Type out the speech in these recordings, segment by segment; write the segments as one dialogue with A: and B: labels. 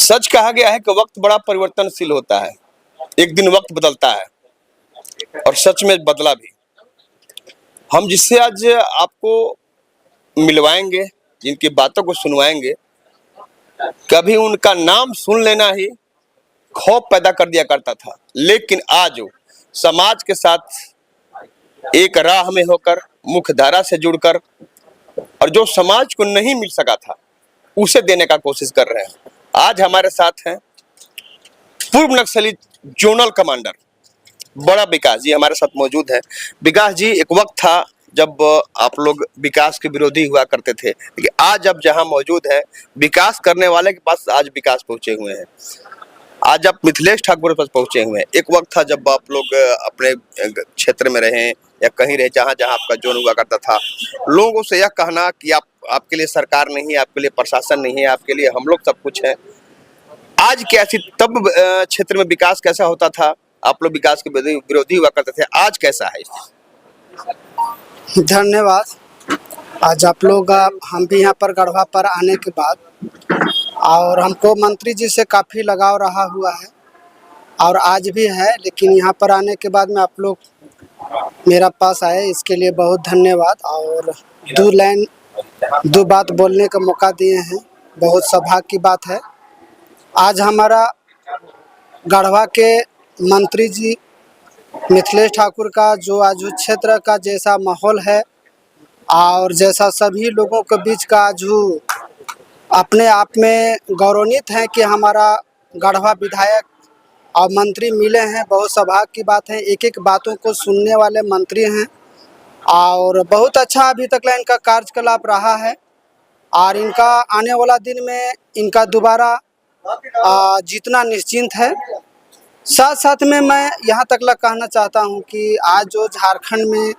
A: सच कहा गया है कि वक्त बड़ा परिवर्तनशील होता है। एक दिन वक्त बदलता है और सच में बदला भी। हम जिससे आज आपको मिलवाएंगे, जिनकी बातों को सुनवाएंगे, कभी उनका नाम सुन लेना ही खौफ पैदा कर दिया करता था। लेकिन आज वो समाज के साथ एक राह में होकर, मुख्य धारा से जुड़कर, और जो समाज को नहीं मिल सका था उसे देने का कोशिश कर रहे हैं। आज हमारे साथ हैं पूर्व नक्सली जोनल कमांडर बड़ा विकास जी हमारे साथ मौजूद है। विकास जी, एक वक्त था जब आप लोग विकास के विरोधी हुआ करते थे, लेकिन आज अब जहां मौजूद है, विकास करने वाले के पास आज विकास पहुंचे हुए हैं। आज आप मिथिलेश ठाकुर के पास पहुंचे हुए हैं। एक वक्त था जब आप लोग अपने क्षेत्र में रहे या कहीं रहे, जहां जहां आपका जोन हुआ करता था, लोगों से यह कहना कि आपके लिए सरकार नहीं है, आपके लिए प्रशासन नहीं है, आपके लिए हम लोग सब कुछ है। आज कैसी, तब क्षेत्र में विकास कैसा होता था, आप लोग विकास के विरोधी हुआ करते थे, आज कैसा है?
B: धन्यवाद। आज आप लोग हम भी यहाँ पर गढ़वा पर आने के बाद, और हमको मंत्री जी से काफ़ी लगाव रहा हुआ है और आज भी है, लेकिन यहाँ पर आने के बाद में आप लोग मेरा पास आए, इसके लिए बहुत धन्यवाद। और दो बात बोलने का मौका दिए हैं, बहुत सौभाग्य की बात है। आज हमारा गढ़वा के मंत्री जी मिथिलेश ठाकुर का जो आज क्षेत्र का जैसा माहौल है और जैसा सभी लोगों के बीच का जो अपने आप में गौरवान्वित है कि हमारा गढ़वा विधायक और मंत्री मिले हैं, बहुत सौभाग्य की बात है। एक एक बातों को सुनने वाले मंत्री हैं और बहुत अच्छा अभी तक इनका कार्यकलाप रहा है और इनका आने वाला दिन में इनका दोबारा जीतना निश्चिंत है। साथ साथ में मैं यहाँ तक कहना चाहता हूँ कि आज जो झारखंड में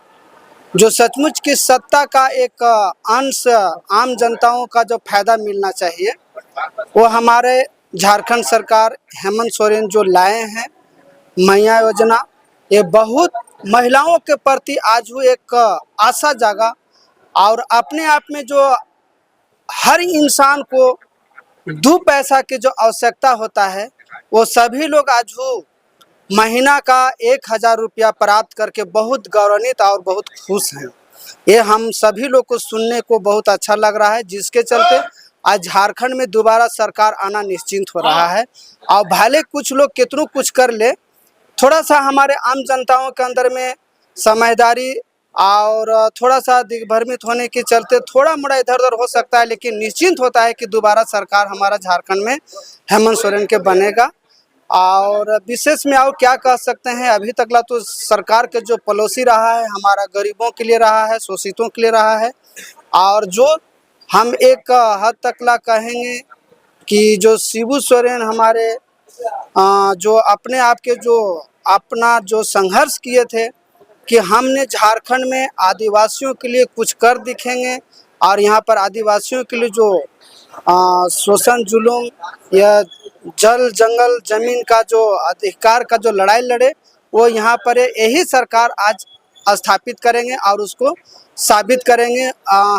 B: जो सचमुच की सत्ता का एक अंश आम जनताओं का जो फायदा मिलना चाहिए, वो हमारे झारखंड सरकार हेमंत सोरेन जो लाए हैं मैया योजना, ये बहुत महिलाओं के प्रति आज वो एक आशा जागा और अपने आप में जो हर इंसान को 2 पैसा की जो आवश्यकता होता है, वो सभी लोग आज वो महीना का 1000 रुपया प्राप्त करके बहुत गौरवान्वित और बहुत खुश हैं। ये हम सभी लोग को सुनने को बहुत अच्छा लग रहा है, जिसके चलते आज झारखंड में दोबारा सरकार आना निश्चिंत हो रहा है। और भले कुछ लोग कितनों कुछ कर ले, थोड़ा सा हमारे आम जनताओं के अंदर में समझदारी और थोड़ा सा दिग्भ्रमित होने के चलते थोड़ा मोड़ा इधर उधर हो सकता है, लेकिन निश्चिंत होता है कि दोबारा सरकार हमारा झारखंड में हेमंत सोरेन के बनेगा। और विशेष में और क्या कह सकते हैं, अभी तक तो सरकार के जो पॉलिसी रहा है हमारा गरीबों के लिए रहा है, शोषितों के लिए रहा है। और जो हम एक हद तक कहेंगे कि जो शिबू सोरेन हमारे जो अपने आप के जो अपना जो संघर्ष किए थे कि हमने झारखंड में आदिवासियों के लिए कुछ कर दिखेंगे और यहाँ पर आदिवासियों के लिए जो शोषण जुलूम या जल जंगल जमीन का जो अधिकार का जो लड़ाई लड़े, वो यहाँ पर यही सरकार आज स्थापित करेंगे और उसको साबित करेंगे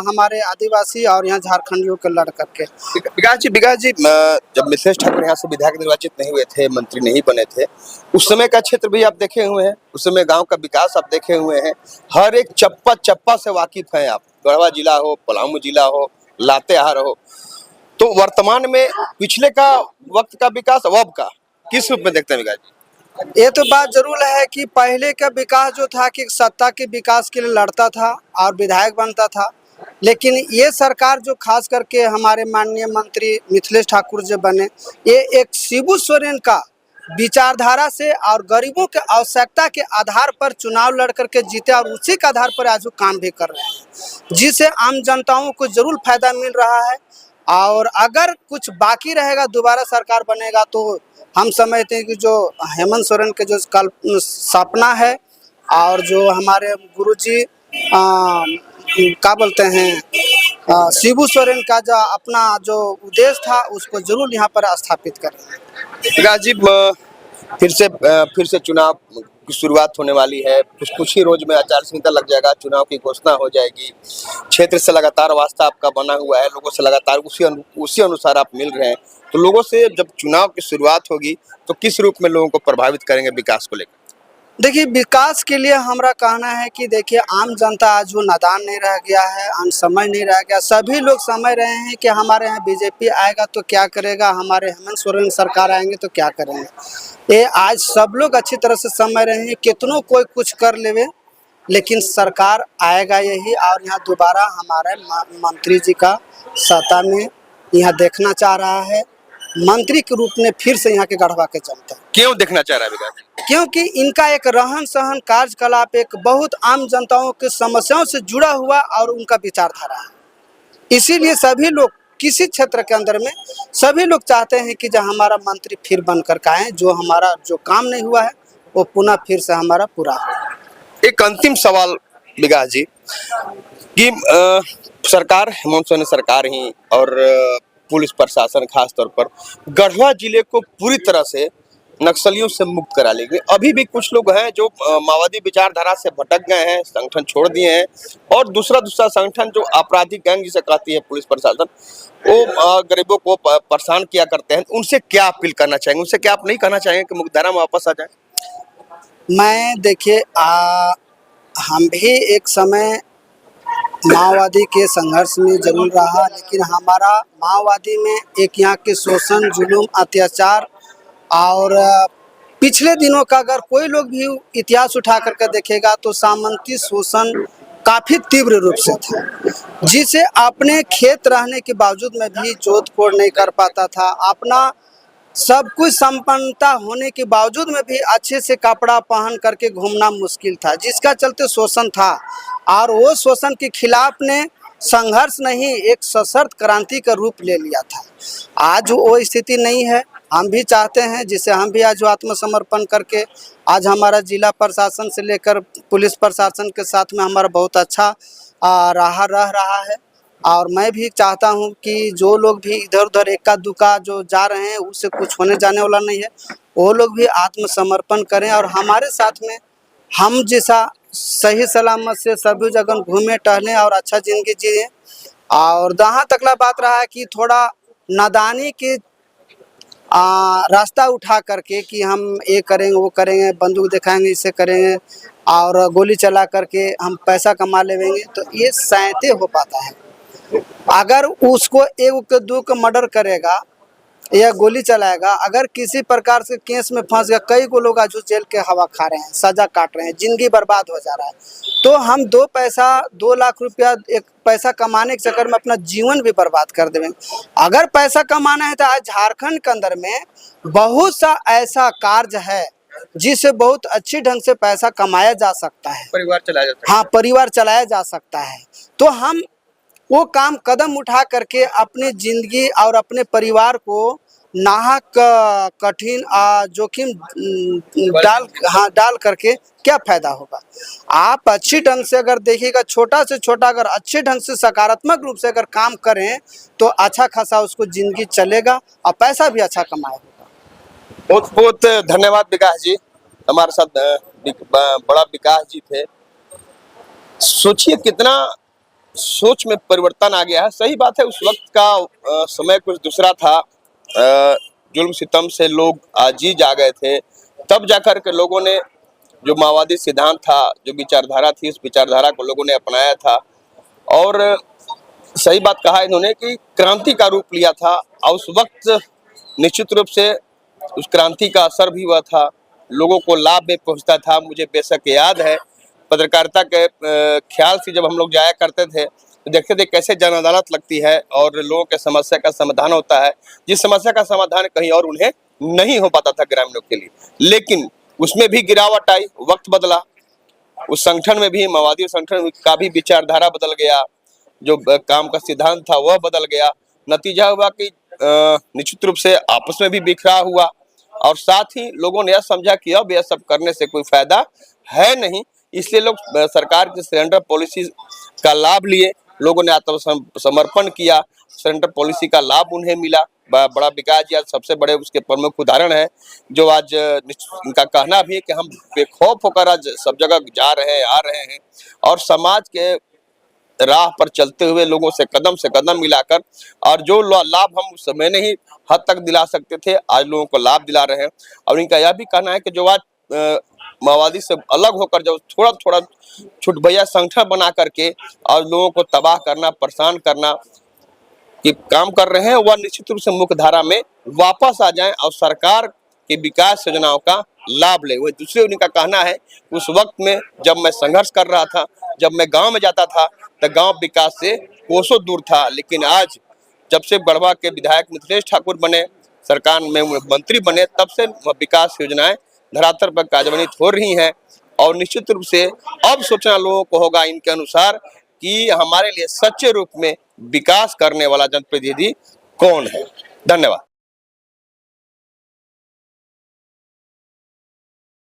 B: हमारे आदिवासी और यहाँ झारखंडियों को लड़ करके।
A: विकास जी, जब मिथिलेश ठाकुर यहाँ से विधायक निर्वाचित नहीं हुए थे, मंत्री नहीं बने थे, उस समय का क्षेत्र भी आप देखे हुए हैं, उस समय गांव का विकास आप देखे हुए हैं, हर एक चप्पा चप्पा से वाकिफ हैं आप। गढ़वा जिला हो, पलामू जिला हो, लातेहार हो, तो वर्तमान में पिछले का वक्त का विकास अब का किस रूप में देखते हैं विकास जी?
B: ये तो बात जरूर है कि पहले का विकास जो था कि सत्ता के विकास के लिए लड़ता था और विधायक बनता था, लेकिन ये सरकार जो खास करके हमारे माननीय मंत्री मिथिलेश ठाकुर जो बने, ये एक शिबू सोरेन का विचारधारा से और गरीबों के आवश्यकता के आधार पर चुनाव लड़ करके जीते और उसी के आधार पर आज वो काम भी कर रहे हैं, जिससे आम जनताओं को जरूर फायदा मिल रहा है। और अगर कुछ बाकी रहेगा, दोबारा सरकार बनेगा, तो हम समझते हैं कि जो हेमंत सोरेन के जो सपना है और जो हमारे गुरुजी क्या बोलते हैं शिबू सोरेन का जो अपना जो उद्देश्य था, उसको जरूर यहाँ पर स्थापित करेंगे।
A: विकास जी, फिर से चुनाव की शुरुआत होने वाली है। कुछ ही रोज में आचार संहिता लग जाएगा, चुनाव की घोषणा हो जाएगी। क्षेत्र से लगातार वास्ता आपका बना हुआ है, लोगों से लगातार उसी अनुसार आप मिल रहे हैं, तो लोगों से जब चुनाव की शुरुआत होगी तो किस रूप में लोगों को प्रभावित करेंगे विकास को लेकर?
B: देखिए, विकास के लिए हमारा कहना है कि देखिए, आम जनता आज वो नादान नहीं रह गया है, अनसमझ नहीं रह गया। सभी लोग समझ रहे हैं कि हमारे यहाँ बीजेपी आएगा तो क्या करेगा, हमारे हेमंत सोरेन सरकार आएंगे तो क्या करेंगे। ये आज सब लोग अच्छी तरह से समझ रहे हैं। कितनों कोई कुछ कर लेवे, लेकिन सरकार आएगा यही। और यहाँ दोबारा हमारे मंत्री जी का सत्ता में यहाँ देखना चाह रहा है, मंत्री के रूप में फिर से यहाँ के गढ़वा के जनता।
A: क्यों देखना चाह रहा है विकास?
B: क्योंकि इनका एक रहन सहन कार्यकलाप एक बहुत आम जनताओं की समस्याओं से जुड़ा हुआ और उनका विचारधारा है। इसीलिए सभी लोग किसी क्षेत्र के अंदर में सभी लोग चाहते हैं कि जब हमारा मंत्री फिर बनकर के आए, जो हमारा जो काम नहीं हुआ है वो पुनः फिर से हमारा पूरा हो।
A: एक अंतिम सवाल विकास जी कि सरकार, हेमंत सोरेन सरकार ही और पुलिस प्रशासन खास तौर पर गढ़वा जिले को पूरी तरह से नक्सलियों से मुक्त करा लेंगे। अभी भी कुछ लोग हैं जो माओवादी विचारधारा से भटक गए हैं, संगठन छोड़ दिए हैं, और दूसरा संगठन जो आपराधिक गैंग जिसे कहती है पुलिस प्रशासन, वो गरीबों को परेशान किया करते हैं। उनसे क्या अपील करना चाहेंगे? उनसे क्या आप नहीं कहना चाहेंगे कि मुख्यधारा में वापस आ जाए?
B: मैं देखिए, हम भी एक समय माओवादी के संघर्ष में जरूर रहा, लेकिन हमारा माओवादी में एक यहाँ के शोषण, जुलूम, अत्याचार और पिछले दिनों का अगर कोई लोग भी इतिहास उठा करके देखेगा तो सामंती शोषण काफ़ी तीव्र रूप से था, जिसे अपने खेत रहने के बावजूद में भी जोत कोड़ नहीं कर पाता था। अपना सब कुछ संपन्नता होने के बावजूद में भी अच्छे से कपड़ा पहन करके घूमना मुश्किल था, जिसका चलते शोषण था। और वो शोषण के खिलाफ ने संघर्ष नहीं, एक सशर्त क्रांति का रूप ले लिया था। आज वो स्थिति नहीं है। हम भी चाहते हैं, जिसे हम भी आज आत्मसमर्पण करके आज हमारा जिला प्रशासन से लेकर पुलिस प्रशासन के साथ में हमारा बहुत अच्छा रह रहा है। और मैं भी चाहता हूं कि जो लोग भी इधर उधर इक्का दुक्का जो जा रहे हैं उससे कुछ होने जाने वाला नहीं है, वो लोग भी आत्मसमर्पण करें और हमारे साथ में हम जैसा सही सलामत से सभी जगह घूमें टहलें और अच्छा ज़िंदगी जिए। और जहाँ तकला बात रहा है कि थोड़ा नादानी की रास्ता उठा करके कि हम ये करेंगे वो करेंगे, बंदूक दिखाएंगे, इसे करेंगे और गोली चला करके हम पैसा कमा लेंगे, तो ये सैंते हो पाता है। अगर उसको एक दो का मर्डर करेगा या गोली चलाएगा, अगर किसी प्रकार से केस में फंस गया, कई को लोग आज जेल के हवा खा रहे हैं, सजा काट रहे हैं, जिंदगी बर्बाद हो जा रहा है। तो हम 2 लाख रुपया एक पैसा कमाने के चक्कर में अपना जीवन भी बर्बाद कर देंगे। अगर पैसा कमाना है तो आज झारखंड के अंदर में बहुत सा ऐसा कार्य है जिससे बहुत अच्छी ढंग से पैसा कमाया जा सकता है,
A: परिवार चलाया जा सकता है।
B: हाँ, परिवार चलाया जा सकता है। तो हम वो काम कदम उठा करके अपनी जिंदगी और अपने परिवार को नाहक कठिन जोखिम डाल करके क्या फायदा होगा। आप अच्छी ढंग से अगर देखिएगा, छोटा से छोटा अगर अच्छे ढंग से सकारात्मक रूप से अगर काम करें तो अच्छा खासा उसको जिंदगी चलेगा और पैसा भी अच्छा कमाएगा।
A: बहुत बहुत धन्यवाद विकास जी, हमारे साथ बड़ा विकास जी थे। सोचिए कितना सोच में परिवर्तन आ गया है। सही बात है, उस वक्त का समय कुछ दूसरा था। जुल्म सितम से लोग आजीज आ गए थे, तब जाकर के लोगों ने जो माओवादी सिद्धांत था, जो विचारधारा थी, उस विचारधारा को लोगों ने अपनाया था। और सही बात कहा इन्होंने कि क्रांति का रूप लिया था, और उस वक्त निश्चित रूप से उस क्रांति का असर भी हुआ था, लोगों को लाभ भी पहुंचता था। मुझे बेशक याद है, पत्रकारिता के ख्याल से जब हम लोग जाया करते थे तो देखते थे कैसे जन अदालत लगती है और लोगों के समस्या का समाधान होता है, जिस समस्या का समाधान कहीं और उन्हें नहीं हो पाता था ग्रामीणों के लिए। लेकिन उसमें भी गिरावट आई, वक्त बदला, उस संगठन में भी, माओवादी संगठन का भी विचारधारा बदल गया, जो काम का सिद्धांत था वह बदल गया। नतीजा हुआ कि निश्चित रूप से आपस में भी बिखरा हुआ, और साथ ही लोगों ने यह समझा कि अब यह सब करने से कोई फायदा है नहीं। इसलिए लोग सरकार की सरेंडर पॉलिसी का लाभ लिए, लोगों ने आत्मसमर्पण किया, सरेंडर पॉलिसी का लाभ उन्हें मिला। बड़ा विकास जी आज सबसे बड़े उसके प्रमुख उदाहरण है, जो आज इनका कहना भी है कि हम बेखौफ होकर आज सब जगह जा रहे हैं, आ रहे हैं, और समाज के राह पर चलते हुए लोगों से कदम मिलाकर और जो लाभ हम उस समय नहीं हद तक दिला सकते थे, आज लोगों को लाभ दिला रहे हैं। और इनका यह भी कहना है कि जो आज माओवादी से अलग होकर जो थोड़ा थोड़ा छुट भैया संगठन बना करके और लोगों को तबाह करना, परेशान करना कि काम कर रहे हैं, वह निश्चित रूप से मुख्य धारा में वापस आ जाएं और सरकार की विकास योजनाओं का लाभ ले। वही दूसरे उनका कहना है उस वक्त में जब मैं संघर्ष कर रहा था, जब मैं गांव में जाता था तो गांव विकास से कोसों दूर था, लेकिन आज जब से गढ़वा के विधायक मिथिलेश ठाकुर बने, सरकार में मंत्री बने, तब से विकास योजनाएं धरातल पर कार्यान्वित हो रही हैं। और निश्चित रूप से अब सोचना लोगों को होगा इनके अनुसार कि हमारे लिए सच्चे रूप में विकास करने वाला जनप्रतिनिधि कौन है। धन्यवाद।